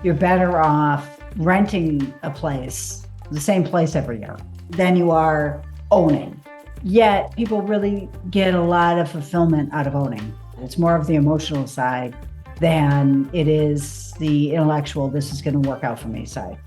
you're better off renting a place, the same place every year, than you are owning. Yet people really get a lot of fulfillment out of owning. It's more of the emotional side than it is the intellectual, this is going to work out for me side.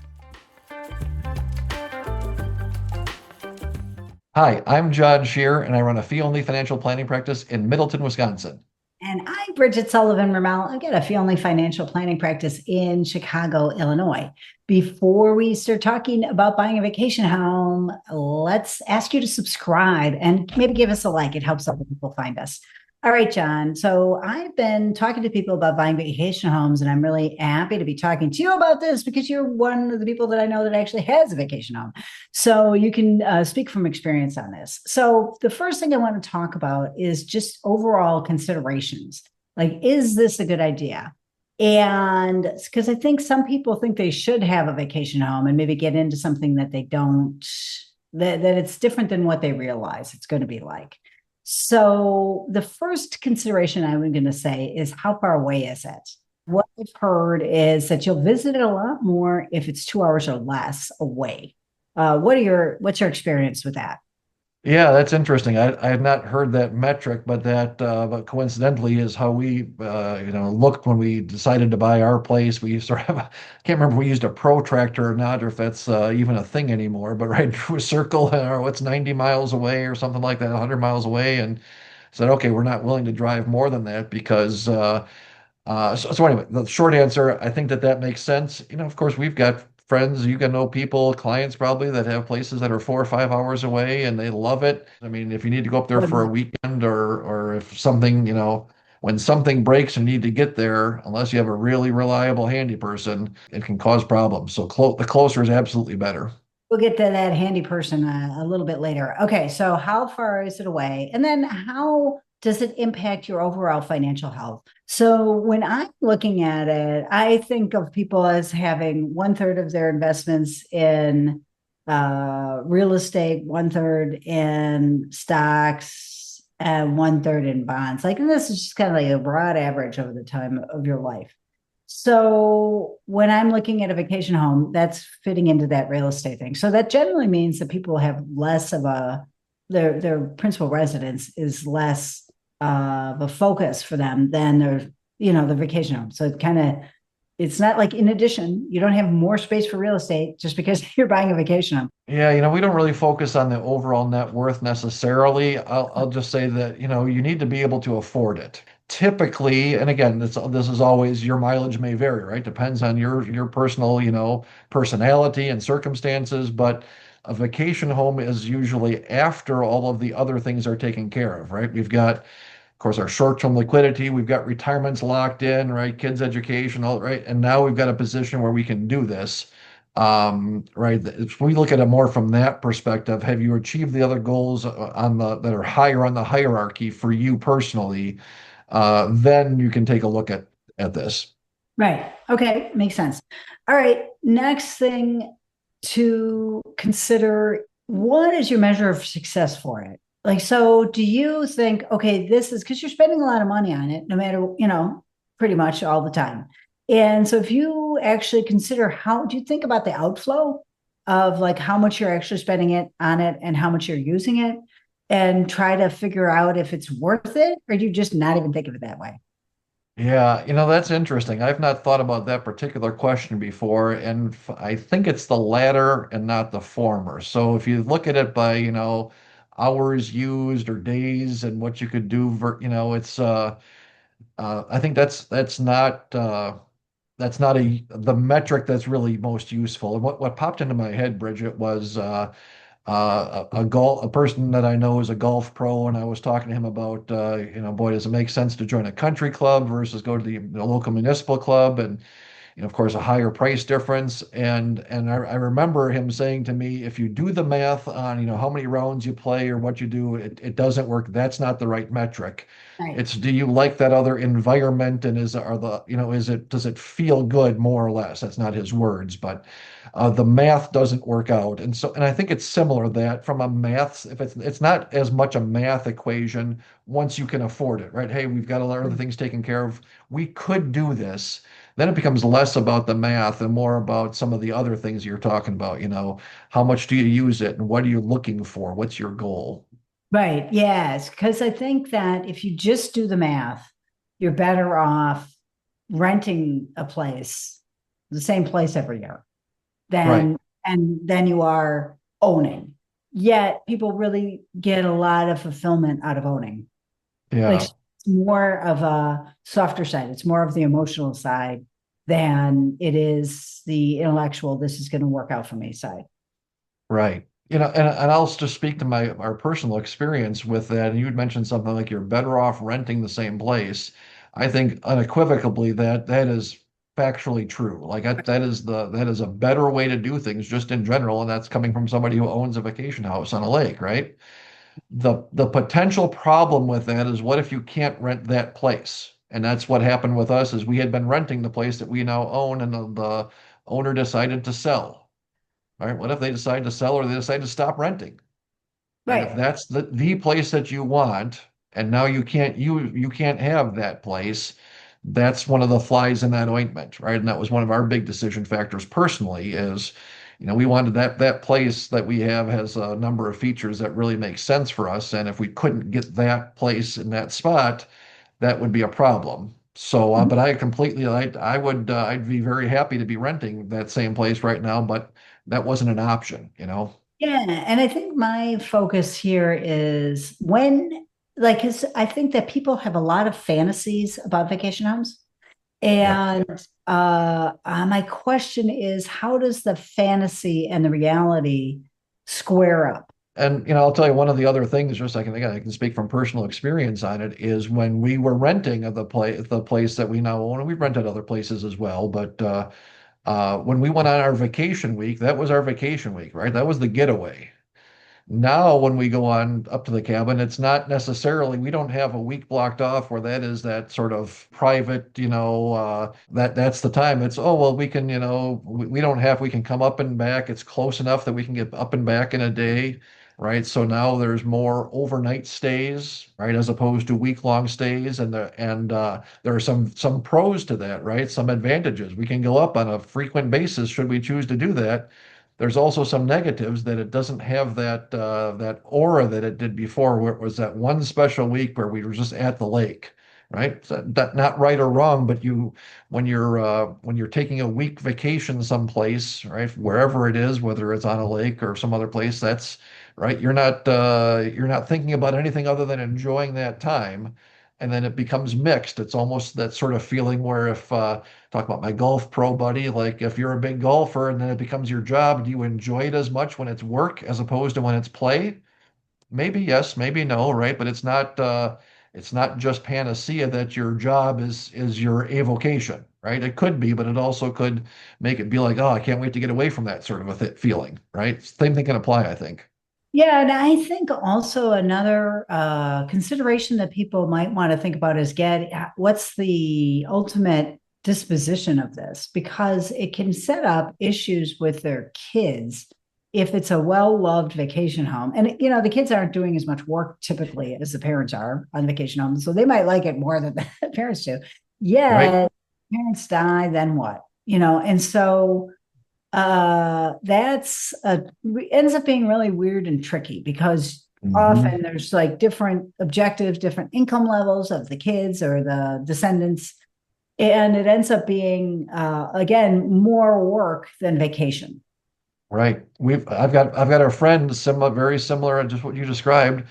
Hi, I'm John Shear, and I run a fee-only financial planning practice in Middleton, Wisconsin. And I'm Bridget Sullivan Ramel. I've got a fee only financial planning practice in Chicago, Illinois. Before we start talking about buying a vacation home, let's ask you to subscribe and maybe give us a like. It helps other people find us. All right, John. So I've been talking to people about buying vacation homes, and I'm really happy to be talking to you about this because you're one of the people that I know that actually has a vacation home. So you can speak from experience on this. So the first thing I want to talk about is just overall considerations. Like, is this a good idea? And because I think some people think they should have a vacation home and maybe get into something that they don't, that it's different than what they realize it's going to be like. So the first consideration I'm going to say is how far away is it? What I've heard is that you'll visit it a lot more if it's 2 hours or less away. What's your experience with that? Yeah, that's interesting. I had not heard that metric, but that but coincidentally is how we looked when we decided to buy our place. We sort of I can't remember if we used a protractor or not, or if that's even a thing anymore. But right, drew a circle or what's 90 miles away or something like that, 100 miles away, and said, okay, we're not willing to drive more than that because so anyway, the short answer, I think that that makes sense. Of course, we've got friends, you can know people, clients probably that have places that are 4 or 5 hours away and they love it. I mean, if you need to go up there for a weekend or if something, when something breaks and you need to get there, unless you have a really reliable handy person, it can cause problems. So the closer is absolutely better. We'll get to that handy person a little bit later. Okay, so how far is it away? And then how does it impact your overall financial health? So when I'm looking at it, I think of people as having one third of their investments in real estate, one third in stocks, and one third in bonds. Like, and this is just kind of like a broad average over the time of your life. So when I'm looking at a vacation home, that's fitting into that real estate thing. So that generally means that people have less of their principal residence is less of a focus for them than the vacation home. So it's not like in addition, you don't have more space for real estate just because you're buying a vacation home. Yeah, we don't really focus on the overall net worth necessarily. I'll just say that, you need to be able to afford it. Typically, and again, this is always your mileage may vary, right? Depends on your personal, personality and circumstances, but a vacation home is usually after all of the other things are taken care of, right? We've got, of course, our short-term liquidity, we've got retirements locked in, right? Kids' education, all right. And now we've got a position where we can do this. Right. If we look at it more from that perspective, have you achieved the other goals that are higher on the hierarchy for you personally? Then you can take a look at this. Right. Okay. Makes sense. All right. Next thing to consider, what is your measure of success for it? Like, so do you think, okay, this is because you're spending a lot of money on it, no matter, pretty much all the time. And so if you actually consider how do you think about the outflow of like how much you're actually spending it on it and how much you're using it and try to figure out if it's worth it, or do you just not even think of it that way? Yeah, that's interesting. I've not thought about that particular question before, and I think it's the latter and not the former. So if you look at it by, hours used or days and what you could do, it's I think that's not the metric that's really most useful. And what popped into my head, Bridget, was a person that I know is a golf pro, and I was talking to him about boy, does it make sense to join a country club versus go to the local municipal club, and of course, a higher price difference. And I remember him saying to me, if you do the math on, how many rounds you play or what you do, it doesn't work. That's not the right metric. Right. It's do you like that other environment and does it feel good more or less? That's not his words, but the math doesn't work out. And I think it's similar that from a math, if it's not as much a math equation once you can afford it, right? Hey, we've got a lot of other things taken care of. We could do this. then it becomes less about the math and more about some of the other things you're talking about, how much do you use it and what are you looking for? What's your goal? Right. Yes. Because I think that if you just do the math, you're better off renting a place, the same place every year, Right. than and then you are owning. Yet people really get a lot of fulfillment out of owning. Like Yeah. it's more of a softer side. It's more of the emotional side than it is the intellectual, this is going to work out for me side. Right. And I'll just speak to our personal experience with that. And you had mentioned something like you're better off renting the same place. I think unequivocally that is factually true. Like that is a better way to do things just in general, and that's coming from somebody who owns a vacation house on a lake, right? The potential problem with that is what if you can't rent that place? And that's what happened with us is we had been renting the place that we now own, and the owner decided to sell. All right, what if they decide to sell or they decide to stop renting? Right? If Right. that's the place that you want, and now you can't have that place, that's one of the flies in that ointment, right? And that was one of our big decision factors personally is, we wanted that place that we have has a number of features that really make sense for us. And if we couldn't get that place in that spot, that would be a problem. So, Mhm. but I'd be very happy to be renting that same place right now, but that wasn't an option. Yeah, and I think my focus here is when, like, 'cause I think that people have a lot of fantasies about vacation homes. Yeah. And my question is, how does the fantasy and the reality square up? And I'll tell you one of the other things, just like again, I can speak from personal experience on it, is when we were renting the place that we now own, and we've rented other places as well, but when we went on our vacation week, that was our vacation week, right? That was the getaway. Now, when we go on up to the cabin, it's not necessarily, we don't have a week blocked off where that is that sort of private, that's the time. It's, oh, well, we can, we don't have, we can come up and back. It's close enough that we can get up and back in a day, right? So now there's more overnight stays, right, as opposed to week-long stays. And there are some pros to that, right? Some advantages. We can go up on a frequent basis should we choose to do that. There's also some negatives that it doesn't have that aura that it did before, where it was that one special week where we were just at the lake, right? So that, not right or wrong, but when you're taking a week vacation someplace, right, wherever it is, whether it's on a lake or some other place, that's right. You're not thinking about anything other than enjoying that time. And then it becomes mixed. It's almost that sort of feeling where if talk about my golf pro buddy. Like if you're a big golfer and then it becomes your job, do you enjoy it as much when it's work as opposed to when it's play? Maybe yes, maybe no, right? But it's not just panacea that your job is your avocation, right? It could be, but it also could make it be like, oh, I can't wait to get away from that sort of a feeling, right? Same thing can apply, I think. Yeah, and I think also another consideration that people might want to think about is what's the ultimate disposition of this? Because it can set up issues with their kids if it's a well-loved vacation home. And the kids aren't doing as much work typically as the parents are on vacation homes, so they might like it more than the parents do. Right? Yeah, parents die, then what? And so that's ends up being really weird and tricky because Hmm. often there's like different objectives, different income levels of the kids or the descendants, and it ends up being again more work than vacation. Right. I've got a friend similar, very similar, just what you described.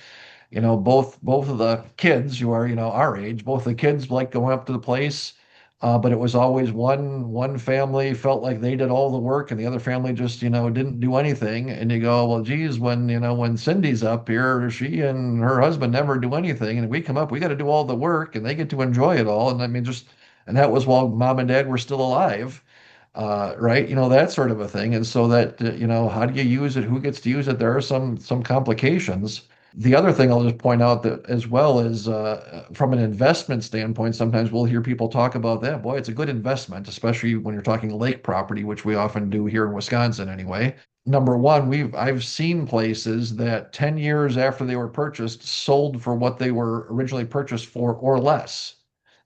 Both of the kids who are, our age, both the kids like going up to the place, but it was always one family felt like they did all the work and the other family just, didn't do anything. And you go, well, geez, when Cindy's up here, she and her husband never do anything, and we come up, we got to do all the work, and they get to enjoy it all. And I mean, and that was while mom and dad were still alive. Right, that sort of a thing. And so that, how do you use it? Who gets to use it? There are some complications. The other thing I'll just point out that as well is from an investment standpoint, sometimes we'll hear people talk about that. Boy, it's a good investment, especially when you're talking lake property, which we often do here in Wisconsin anyway. Number one, I've seen places that 10 years after they were purchased sold for what they were originally purchased for or less.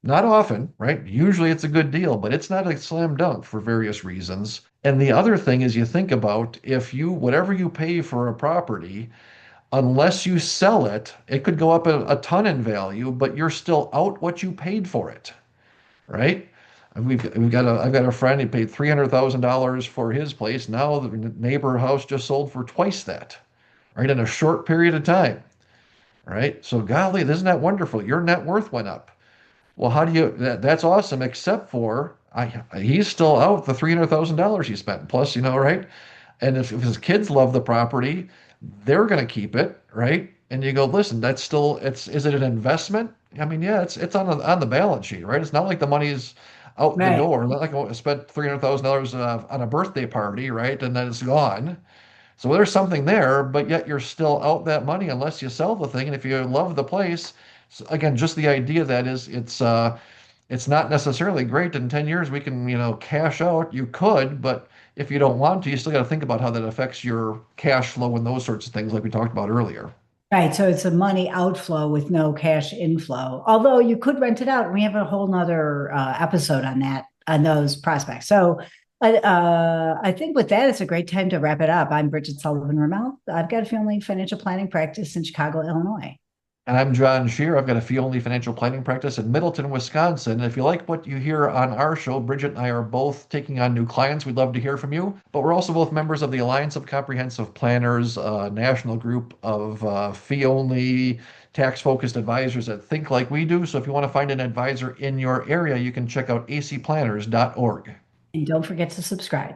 Not often, right? Usually it's a good deal, but it's not a slam dunk for various reasons. And the other thing is you think about if you, whatever you pay for a property, unless you sell it, it could go up a ton in value, but you're still out what you paid for it, right? And I've got a friend, he paid $300,000 for his place. Now the neighbor house just sold for twice that, right? In a short period of time, right? So golly, isn't that wonderful? Your net worth went up. Well, how do you that's awesome, except for he's still out the $300,000 he spent. Plus, right? And if his kids love the property, they're going to keep it, right? And you go, listen, that's still it's is it an investment? I mean, yeah, it's on the balance sheet, right? It's not like the money's out the Right. door. Not like I spent $300,000 on a birthday party, right? And then it's gone. So there's something there, but yet you're still out that money unless you sell the thing. And if you love the place, again, just the idea that is it's not necessarily great. In 10 years we can, cash out. You could, but if you don't want to, you still got to think about how that affects your cash flow and those sorts of things like we talked about earlier. Right. So it's a money outflow with no cash inflow. Although you could rent it out. We have a whole nother episode on that, on those prospects. So I think with that, it's a great time to wrap it up. I'm Bridget Sullivan Ramel. I've got a family financial planning practice in Chicago, Illinois. And I'm John Shear. I've got a fee only financial planning practice in Middleton, Wisconsin. And if you like what you hear on our show, Bridget and I are both taking on new clients. We'd love to hear from you. But we're also both members of the Alliance of Comprehensive Planners, a national group of fee only tax focused advisors that think like we do. So if you want to find an advisor in your area, you can check out acplanners.org. And don't forget to subscribe.